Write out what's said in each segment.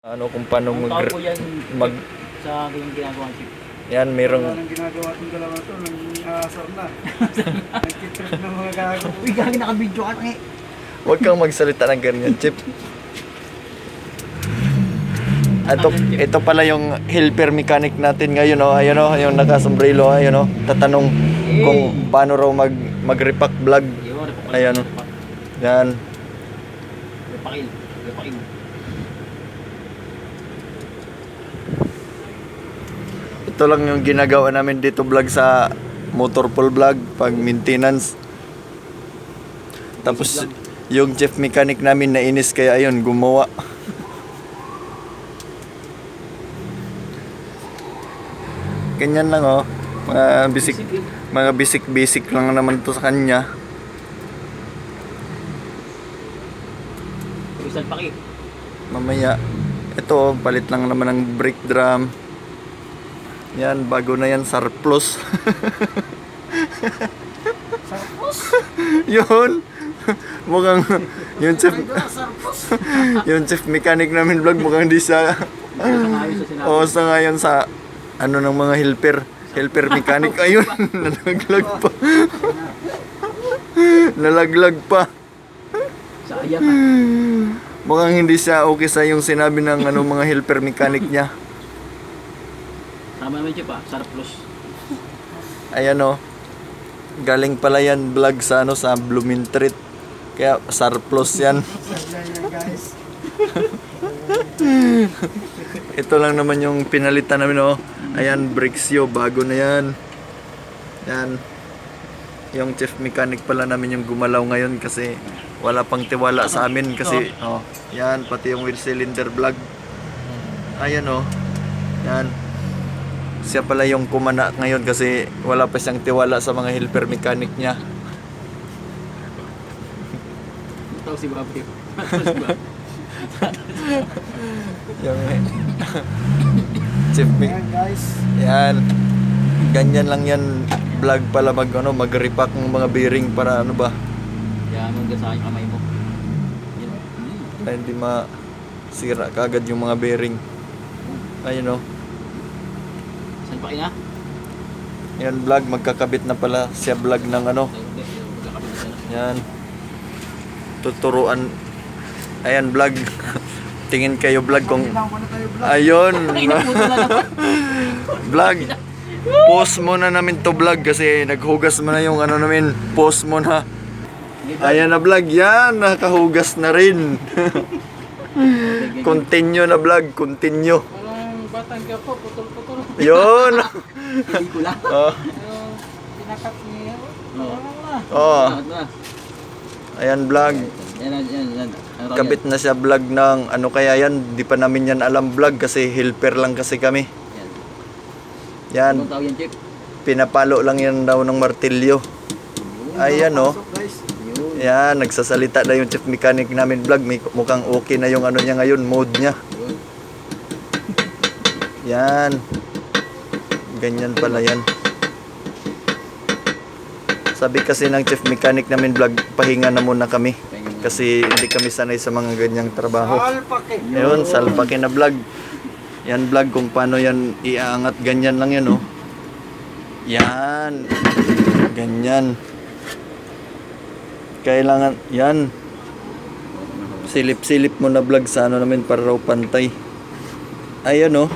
Ano kung paano Ang tao po yan mag sa aking ginagawa chip. yan merong Wala nang ginagawa itong dalawa to, nang-aasar na. Nagtitrip ng mga gago. Uy, gagi naka-video ka eh. wag kang magsalita ng ganyan, Chip. Ito pala yung helper mechanic natin ngayon, oh. Ayun, oh, yung naka-sombrero, ayun, oh. Tatanong kung paano raw mag-repack vlog. Ayan, oh. Yan. Repakil. Ito lang yung ginagawa namin dito vlog sa Motorpool vlog pag maintenance. Tapos yung chief mechanic namin nainis kaya ayun gumawa. Ganyan lang, oh. Mga basic lang naman to sa kanya. Isang paki. Mamaya ito, palit lang naman ng brake drum. Yan, bago na yan, surplus. Sarpos? Yun. Mukhang yung chief yung chief mechanic namin vlog mukhang di siya o sa ngayon sa ano ng mga helper mechanic. Ayun. Nalaglag pa Sayang. mukhang hindi siya okay sa yung sinabi ng ano mga helper mechanic niya. Tama naman chip surplus. Ayan, oh. Galing pala yan vlog sa ano sa Blooming Treat. Kaya surplus yan. Saryan yan, guys. Ito lang naman yung pinalitan namin, oh. Ayan, Brixio, bago na yan. Yan. Yung chief mechanic pala namin yung gumalaw ngayon kasi wala pang tiwala sa amin kasi oh, yan pati yung wheel cylinder vlog. Ayan, oh. Yan. Siya pala yung kumana ngayon kasi wala pa siyang tiwala sa mga helper mechanic niya. Ito si Bobby. Yung chief Ayan, guys. yan. Ganyan lang yan vlog pala mag-repack ng mga bearing para ano ba Yan, hanggang sa aking kamay mo. Yan. na hindi masira kagad yung mga bearing. Ayun, oh. Isang paki na. Yan vlog, magkakabit na pala siya vlog ng ano. Yan. Tuturuan. Ayan vlog. Tingin kayo vlog kung Kailangan ko na tayo vlog. ayun. Puto na lang. Vlog. Post muna namin to vlog kasi naghugas mo na yung ano namin. Post mo na. Ayan na vlog. Yan, nakahugas na rin. Continue na vlog, continue. Parang batang ka po, putol-putol. Yun. Pelikula. Oh. Yung pinakat niya. Oo. Oh. Na. Ayan vlog. Yan. Kabit na siya vlog ng ano kaya yan. Di pa namin yan alam vlog kasi helper lang kasi kami. Yan. Anong tawag yan, chip? Pinapalo lang yan daw ng martilyo. Ayan, oh. Pasok, guys. Yun. Yan, nagsasalita na yung chief mechanic namin vlog. Mukhang okay na yung ano niya ngayon, mode niya. Yun. Yan. Ganyan pala yan. Sabi kasi ng chief mechanic namin vlog, pahinga na muna kami. Kasi hindi kami sanay sa mga ganyang trabaho. Alpake. Ayun, salpake na vlog. Yan vlog kung paano yan iaangat. Ganyan lang yan, oh. Yan. Ganyan. Kailangan, yan. Silip-silip mo na vlog sa ano namin para raw pantay. Ayan, oh.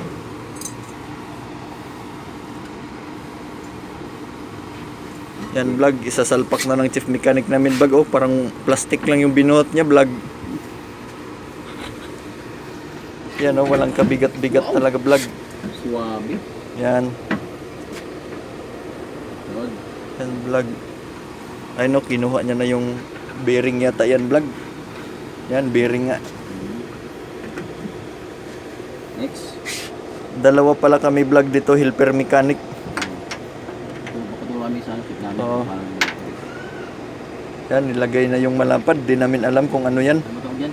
Yan vlog, isasalpak na ng chief mechanic namin vlog. Oh, parang plastic lang yung binuhat niya vlog. Yan, oh, walang kabigat-bigat talaga vlog. Suwabe. Yan. Yun. Yan vlog. Ay no, kinuha niya na yung bearing yata yan vlog. Yan, bearing nga. Next. Dalawa pala kami vlog dito, helper mechanic. Patulong kami sa chip namin. Oo. Yan, nilagay na yung malapad. Di namin alam kung ano yan. Ano tawag yan?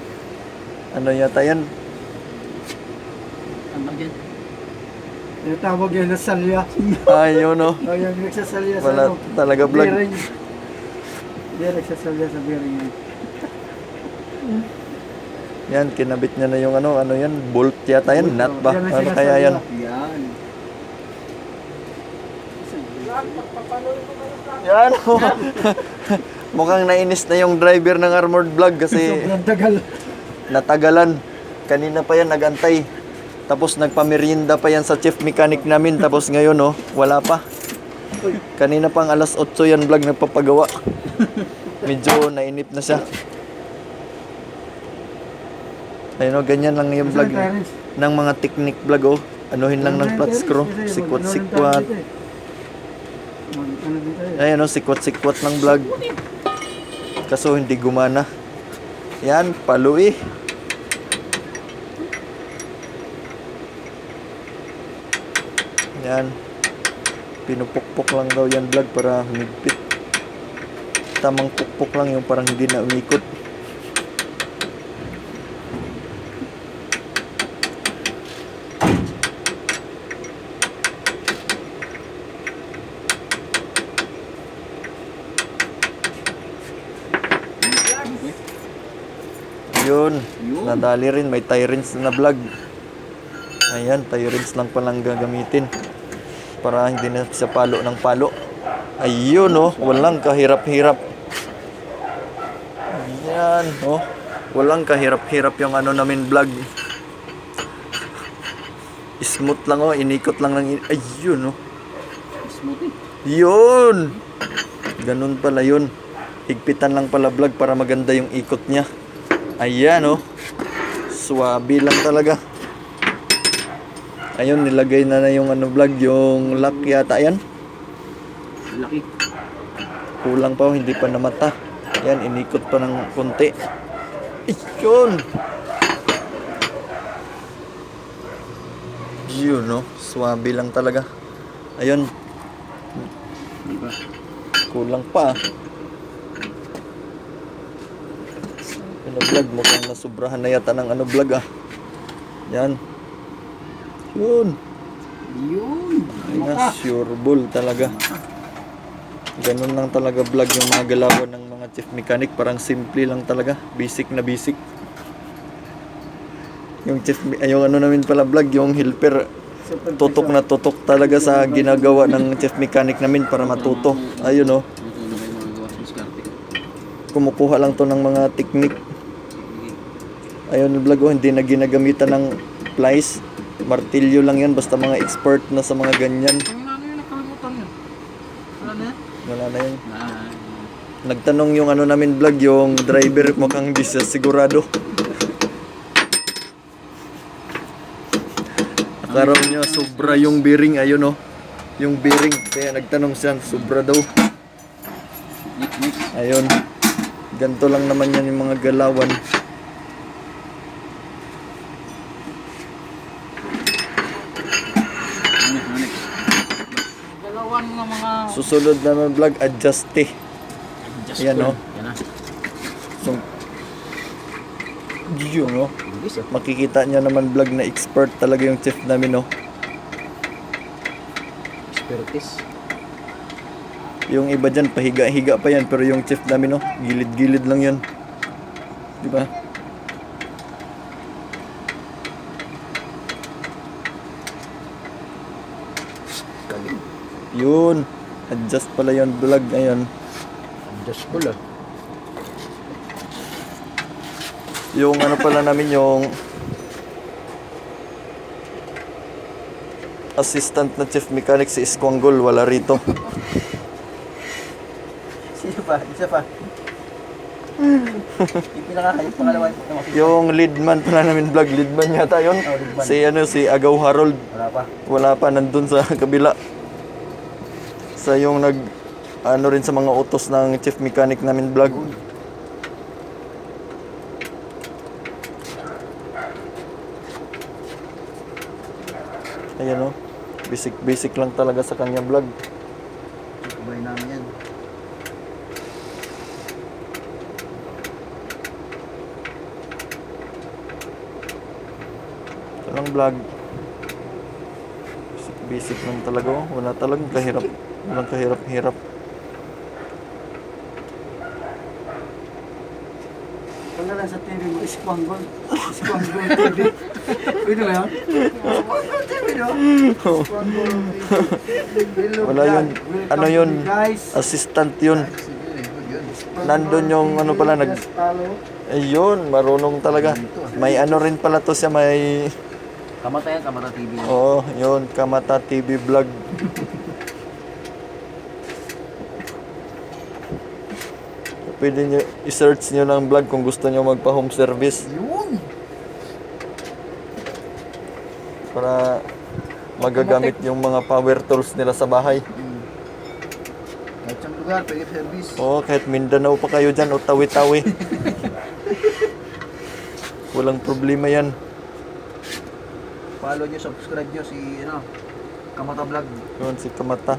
Ano yata yan? Ano tawag yan? Yung tawag yan na salya. Ayun, oh. O yung nagsasalya sa Wala ano. talaga vlog. Bearing. Hindi, nagsasalya sa bearing. Yan, kinabit niya na yung ano yan, bolt yata yan, nut ba? Yan na Ano sinasabi kaya yan? na. Yan. Yan, oh. Mukhang nainis na yung driver ng Armored Vlog kasi Sobrang tagal. natagalan. Kanina pa yan nagantay. Tapos nagpamerienda pa yan sa chief mechanic namin. Tapos ngayon, oh, wala pa. Kanina pang alas 8 yan vlog nagpapagawa. Medyo nainip na siya. Ayun, oh, ganyan lang yung vlog ng mga technique vlog, oh. Anuhin lang ng flat screw. Sikwat-sikwat. Ano dito eh. Ayan, oh, sikwat-sikwat ng vlog. Kaso hindi gumana. Yan, palui. Yan. Pinupukpok lang daw yan vlog para humigpit. Tamang pukpok lang yung parang hindi na umikot. Yun, nadali rin. May tie rings na vlog. Ayan, tie rings lang palang gagamitin para hindi na siya palo ng palo. Ayun, oh, walang kahirap-hirap. Ayan, oh, walang kahirap-hirap yung ano namin vlog. Smooth lang, oh, inikot lang ng ayun, oh. Smooth eh. Yun! Ganun pala yun. Higpitan lang pala vlog para maganda yung ikot niya. Ayan, oh. Swabe lang talaga. Ayun, nilagay na yung ano vlog, yung lock yata yan. Laki. Kulang pa, oh, hindi pa namata. Yan, inikot pa ng konti. Ayun! Yun, no? Swabe lang talaga. Ayun. Diba? Kulang pa. Ano vlog, mukhang nasubrahan na yata ng ano vlog, ah. Yan. Yun. Yun. Ay na, sure bull talaga. Ganun lang talaga vlog yung mga galawan ng mga chief mechanic. Parang simple lang talaga. Basic na basic. Yung chief, yung ano namin pala vlog, yung helper, tutok na tutok talaga sa ginagawa ng chief mechanic namin para matuto. Ayun, oh. Ito na kayo mga gawa sa diskarte. Kumukuha lang to ng mga technique. Ayun vlog, oh, hindi na ginagamitan ng plies. Martilyo lang yan, basta mga expert na sa mga ganyan. Ang ano yun, nakalimutan yun. Wala na yan? Wala na yun. Ah. Nagtanong yung ano namin vlog, yung driver, mukhang di siya sigurado. Akaraw niya, sobra yung bearing, ayun, oh. Yung bearing, kaya nagtanong siya, sobra daw. Next. Ayun. Ganto lang naman yan yung mga galawan. Next. Galawan ng mga... Susunod naman vlog, adjuste. Ayan, oh. Yan na. So, yun, oh. Bilis ah. Makikita niya naman vlog na expert talaga yung chief namin, oh. Expertise. Yung iba dyan, pahiga-higa pa yan. Pero yung chief namin, oh, gilid-gilid lang yan. Di ba? Yun. Adjust pala yung vlog. Ayun. Just cool ah. Yung ano pala namin, yung assistant na chief mechanic si Iskwangol, wala rito. Sino pa? Isa pa. Yung pinakahayop pangalawa Yung leadman pala namin vlog, leadman yata yun. Oh, leadman. Si ano, si Agaw Harold. Wala pa. Wala pa, nandun sa kabila. Sa yung nag ano rin sa mga utos ng chief mechanic namin vlog. Ayan, oh. Basic lang talaga sa kanya vlog. Kubay namin yan. Ito lang vlog. Basic lang talaga, oh. Wala talagang kahirap. Walang kahirap-hirap. Pag pangalan sa TV mo, Squangle. Squangle TV. Pwede ba yan? Squangle TV, no? Squangle TV. Hello, Wala yun. Welcome Ano yun? to you guys. Assistant yun. Nandun yung ano pala, Just follow. Ayun, marunong talaga. May ano rin pala to siya, may... Kamata yan, Kamata TV. Oo, yun, Kamata TV vlog. Pwede nyo, i-search nyo ng vlog kung gusto nyo magpa-home service. Yun! Para magagamit yung mga power tools nila sa bahay. At siyang lugar, pwede service. Oo, kahit Mindanao pa kayo dyan o Tawi-Tawi. Walang problema yan. Follow nyo, subscribe nyo si, Kamata Vlog. Yun, si Kamata.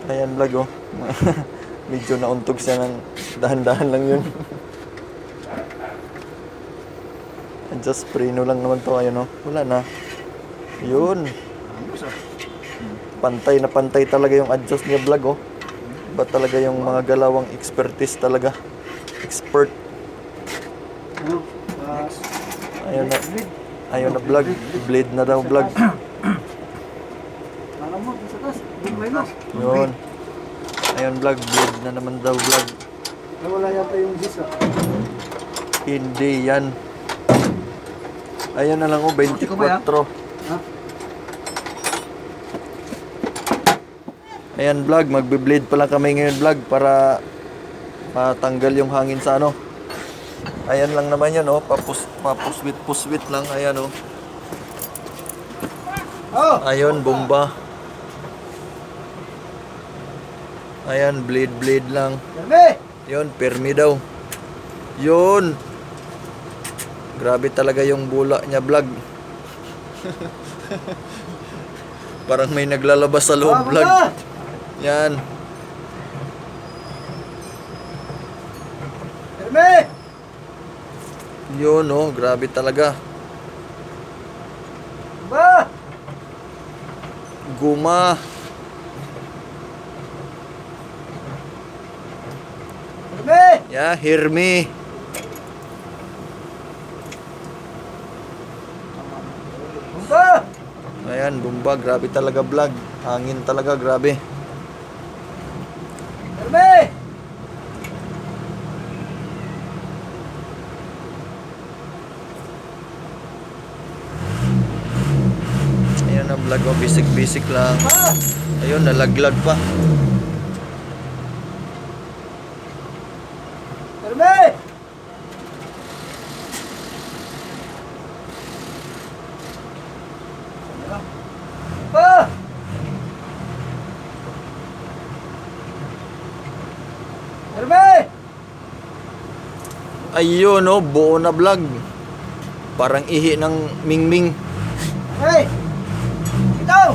Ayan vlog oh. Medyo nauntog siya ng dahan-dahan lang yun. Adjust preno lang naman to, ayun oh. Wala na. Yun. Pantay na pantay talaga yung adjust niya vlog oh. Iba talaga yung mga galawang expertise talaga. Expert. Ano? Ayun na. Ayun na vlog. Blade na daw vlog. Ano mo, sa taas. Bumay na. Yun. Ayun vlog. Blade na naman daw vlog. Wala yata yung visa. Hindi yan. Ayun na lang oh. 24. Ha? Ayan vlog. Magbe-blade pala kami ngayon vlog para matanggal yung hangin sa ano. Ayan lang naman yan oh, papuswit lang, ayan oh. Oh! Ayun, bomba. Ayan, blade lang. Perme! Yun, permi daw. Yun. Grabe talaga yung bula niya vlog. Parang may naglalabas sa loob vlog. Yan. Perme! Yun oh, grabe talaga. Ba! Guma. Perme! Yeah, hear me. Ba! Ayan, bomba, grabe talaga vlog. Hangin talaga, grabe. Perme! Ayan na vlog oh, basic lang. Ba! Ayun, nalaglag pa. Perme! Ba! Perme! Ayun oh, buo na vlog. Parang ihi ng mingming. Hey! Ikaw!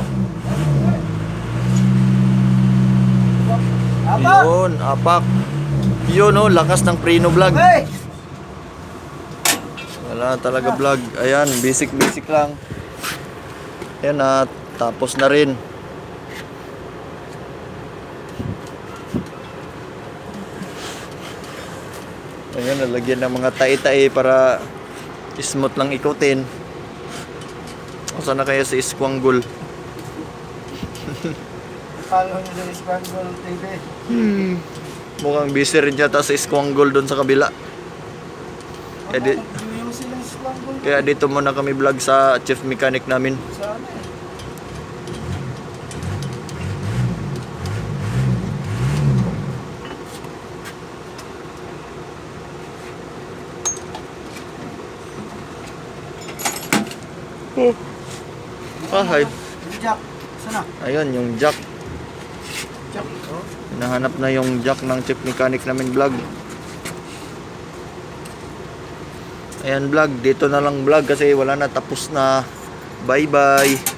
Apa? Yun, apak. Yun oh, lakas ng preno vlog. Hey! Wala talaga vlog. Ayan, basic lang. Ayan na, tapos na rin. Ayan, nalagyan ng mga tai-tai para smooth lang ikutin. O sana kaya si Squangle? Follow nyo sa Squangle TV. Mukhang busy rin yata si Squangle doon sa kabila. Kaya, Yung silang Squangle kaya dito muna kami vlog sa chief mechanic namin. sa ano eh. Hi. Yung Jack, sana? Ayun, yung jack. Jack, oh. Hinahanap na yung jack ng chief mechanic namin vlog. Ayan vlog, dito na lang vlog kasi wala na, tapos na. Bye bye.